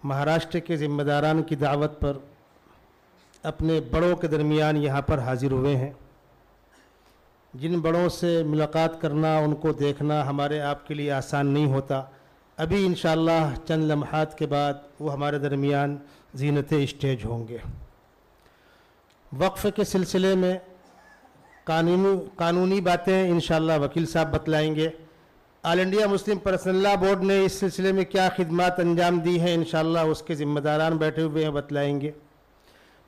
महाराष्ट्र के ज़िम्मेदारान की दावत पर अपने बड़ों के दरमियान यहाँ पर हाजिर हुए हैं। जिन बड़ों से मुलाकात करना, उनको देखना हमारे आपके लिए आसान नहीं होता। अभी इंशाअल्लाह चंद लम्हात के बाद वो हमारे दरमियान ज़ीनत स्टेज होंगे। वक्फ़ के सिलसिले में कानूनी बातें इंशाअल्लाह वकील साहब बतलाएंगे। All India Muslim personal law board ने इस सिलसिले में क्या खिदमात अंजाम दी हैं, इंशाअल्लाह उसके ज़िम्मेदारान बैठे हुए हैं, बतलाएंगे।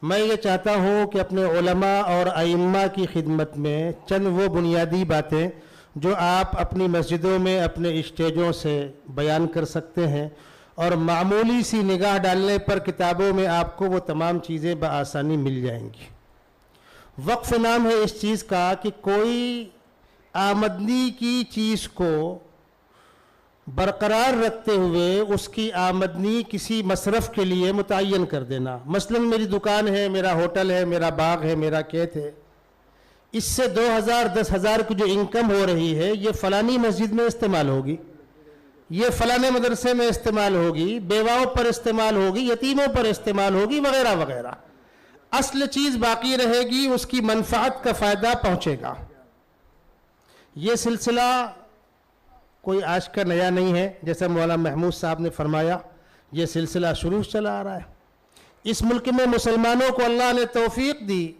मैं ये चाहता हूँ कि अपने उलमा और आइम्मा की खिदमत में चंद वो बुनियादी बातें जो आप अपनी मस्जिदों में अपने स्टेजों से बयान कर सकते हैं और मामूली सी निगाह डालने पर किताबों में आपको वो तमाम चीज़ें बआसानी मिल जाएंगी। वक्फ नाम है इस चीज़ का कि कोई आमदनी की चीज़ को बरकरार रखते हुए उसकी आमदनी किसी मसरफ़ के लिए मुतय्यन कर देना। मसलन मेरी दुकान है, मेरा होटल है, मेरा बाग है, मेरा खेत है, इससे 2000 10,000 की जो इनकम हो रही है ये फ़लानी मस्जिद में इस्तेमाल होगी, ये फ़लाने मदरसे में इस्तेमाल होगी, बेवाओं पर इस्तेमाल होगी, यतीमों पर इस्तेमाल होगी, वगैरह वगैरह। असल चीज़ बाकी रहेगी, उसकी मनफ़ात का फ़ायदा पहुँचेगा। ये सिलसिला कोई आज का नया नहीं है, जैसे मौलाना महमूद साहब ने फरमाया, ये सिलसिला शुरू से चला आ रहा है। इस मुल्क में मुसलमानों को अल्लाह ने तौफीक दी,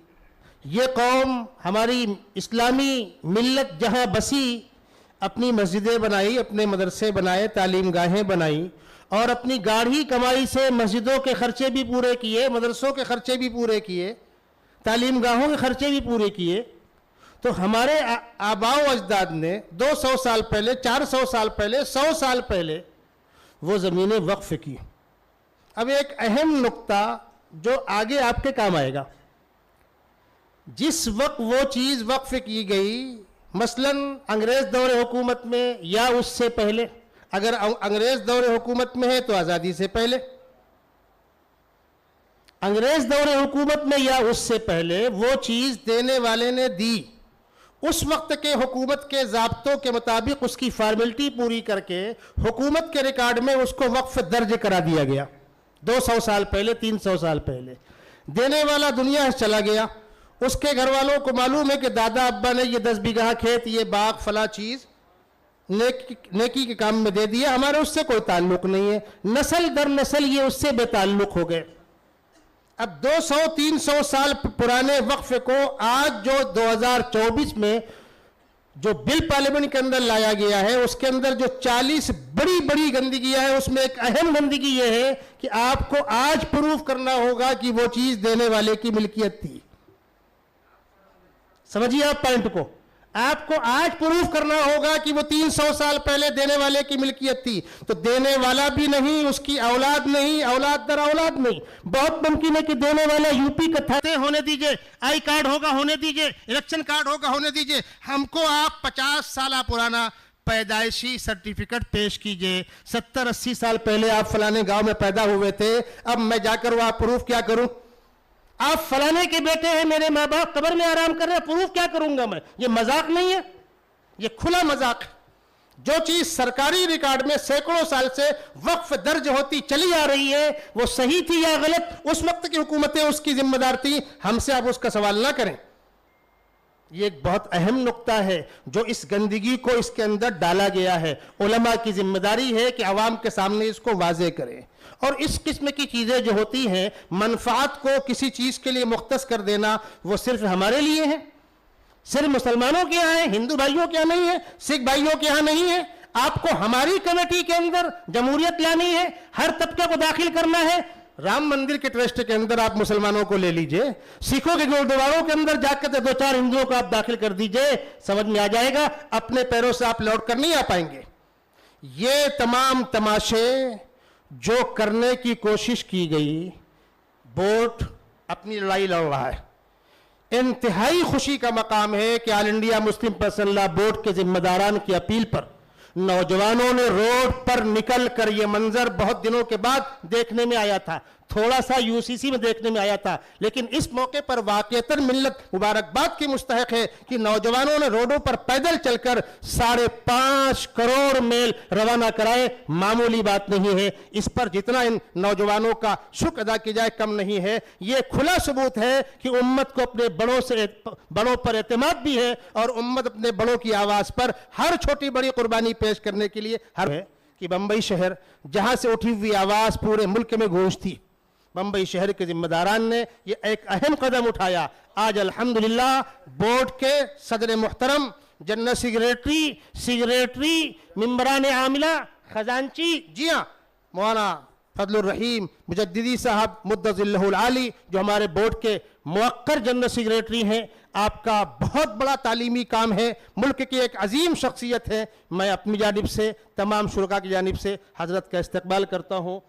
ये कौम हमारी इस्लामी मिल्लत जहाँ बसी, अपनी मस्जिदें बनाई, अपने मदरसे बनाए, तालीम गाहें बनाई और अपनी गाढ़ी कमाई से मस्जिदों के खर्चे भी पूरे किए, मदरसों के खर्चे भी पूरे किए, तालीम गाहों के खर्चे भी पूरे किए। तो हमारे आबाओ अजदाद ने 200 साल पहले, 400 साल पहले, 100 साल पहले वो ज़मीनें वक्फ की। अब एक अहम नुक्ता जो आगे आपके काम आएगा, जिस वक्त वो चीज़ वक्फ की गई, मसलन अंग्रेज़ दौरे हुकूमत में या उससे पहले, अगर अंग्रेज़ दौरे हुकूमत में है तो आज़ादी से पहले, अंग्रेज़ दौरे हुकूमत में या उससे पहले वो चीज़ देने वाले ने दी, उस वक्त के हुकूमत के ज़ाब्तों के मुताबिक उसकी फॉर्मेलिटी पूरी करके हुकूमत के रिकॉर्ड में उसको वक्फ दर्ज करा दिया गया। 200 साल पहले, 300 साल पहले देने वाला दुनिया से चला गया, उसके घर वालों को मालूम है कि दादा अब्बा ने ये 10 बीघा खेत, ये बाग, फला चीज़ नेकी के काम में दे दिया, हमारे उससे कोई ताल्लुक़ नहीं है, नस्ल दर नस्ल ये उससे बेताल्लुक़ हो गए। अब 200-300 साल पुराने वक्फ को आज जो 2024 में जो बिल पार्लियामेंट के अंदर लाया गया है, उसके अंदर जो 40 बड़ी बड़ी गंदगियां हैं, उसमें एक अहम गंदगी ये है कि आपको आज प्रूफ करना होगा कि वो चीज़ देने वाले की मिल्कियत थी। समझिए आप पॉइंट को, आपको आज प्रूफ करना होगा कि वो 300 साल पहले देने वाले की मिल्कियत थी। तो देने वाला भी नहीं, उसकी औलाद नहीं, औलाद दर औलाद नहीं। बहुत मुमकिन है कि देने वाला यूपी का था, होने दीजिए, आई कार्ड होगा होने दीजिए, इलेक्शन कार्ड होगा होने दीजिए, हमको आप 50 साल पुराना पैदाइशी सर्टिफिकेट पेश कीजिए, 70-80 साल पहले आप फलाने गांव में पैदा हुए थे, अब मैं जाकर वहां प्रूफ क्या करूं? आप फलाने के बेटे हैं, मेरे माँ बाप कब्र में आराम कर रहे हैं, प्रूफ क्या करूंगा मैं? ये मजाक नहीं है, ये खुला मजाक है। जो चीज सरकारी रिकॉर्ड में सैकड़ों साल से वक्फ दर्ज होती चली आ रही है, वो सही थी या गलत, उस वक्त की हुकूमतें उसकी जिम्मेदार थी, हमसे आप उसका सवाल ना करें। ये एक बहुत अहम नुक्ता है जो इस गंदगी को इसके अंदर डाला गया है। उलमा की जिम्मेदारी है कि अवाम के सामने इसको वाज़े करें। और इस किस्म की चीज़ें जो होती हैं, मनफात को किसी चीज़ के लिए मुख्तस कर देना, वो सिर्फ हमारे लिए है, सिर्फ मुसलमानों के यहाँ है, हिंदू भाइयों के यहाँ नहीं है, सिख भाइयों के यहाँ नहीं है। आपको हमारी कमेटी के अंदर जमहूरियत लानी है, हर तबके को दाखिल करना है। राम मंदिर के ट्रस्ट के अंदर आप मुसलमानों को ले लीजिए, सिखों के गुरुद्वारों के अंदर जाकर 2-4 हिंदुओं को आप दाखिल कर दीजिए, समझ में आ जाएगा। अपने पैरों से आप लौट कर नहीं आ पाएंगे। ये तमाम तमाशे जो करने की कोशिश की गई, बोर्ड अपनी लड़ाई लड़ रहा है। इंतहाई खुशी का मकाम है कि all India Muslim personal law board के जिम्मेदारान की अपील पर नौजवानों ने रोड पर निकल कर, यह मंजर बहुत दिनों के बाद देखने में आया था, تھوڑا سا UCC میں دیکھنے میں آیا تھا، لیکن اس موقع پر واقعتاً ملت مبارکباد کی مستحق ہے کہ نوجوانوں نے روڈوں پر پیدل چل کر 5.5 کروڑ میل روانہ کرائے، معمولی بات نہیں ہے۔ اس پر جتنا ان نوجوانوں کا شکر ادا کیا جائے کم نہیں ہے۔ یہ کھلا ثبوت ہے کہ امت کو اپنے بڑوں پر اعتماد بھی ہے، اور امت اپنے بڑوں کی آواز پر ہر چھوٹی بڑی قربانی پیش کرنے کے لیے ہے کہ بمبئی شہر جہاں سے اٹھی ہوئی آواز پورے ملک میں گونجتی، بمبئی شہر کے ذمہ داران نے یہ ایک اہم قدم اٹھایا۔ آج الحمدللہ بورڈ کے صدر محترم، جنرل سیکریٹری، ممبران عاملہ، خزانچی، جی ہاں، مولانا فضل الرحیم مجددی صاحب مدظ اللہ العالی جو ہمارے بورڈ کے موقر جنرل سیکریٹری ہیں، آپ کا بہت بڑا تعلیمی کام ہے، ملک کی ایک عظیم شخصیت ہے۔ میں اپنی جانب سے تمام شرکاء کی جانب سے حضرت کا استقبال کرتا ہوں۔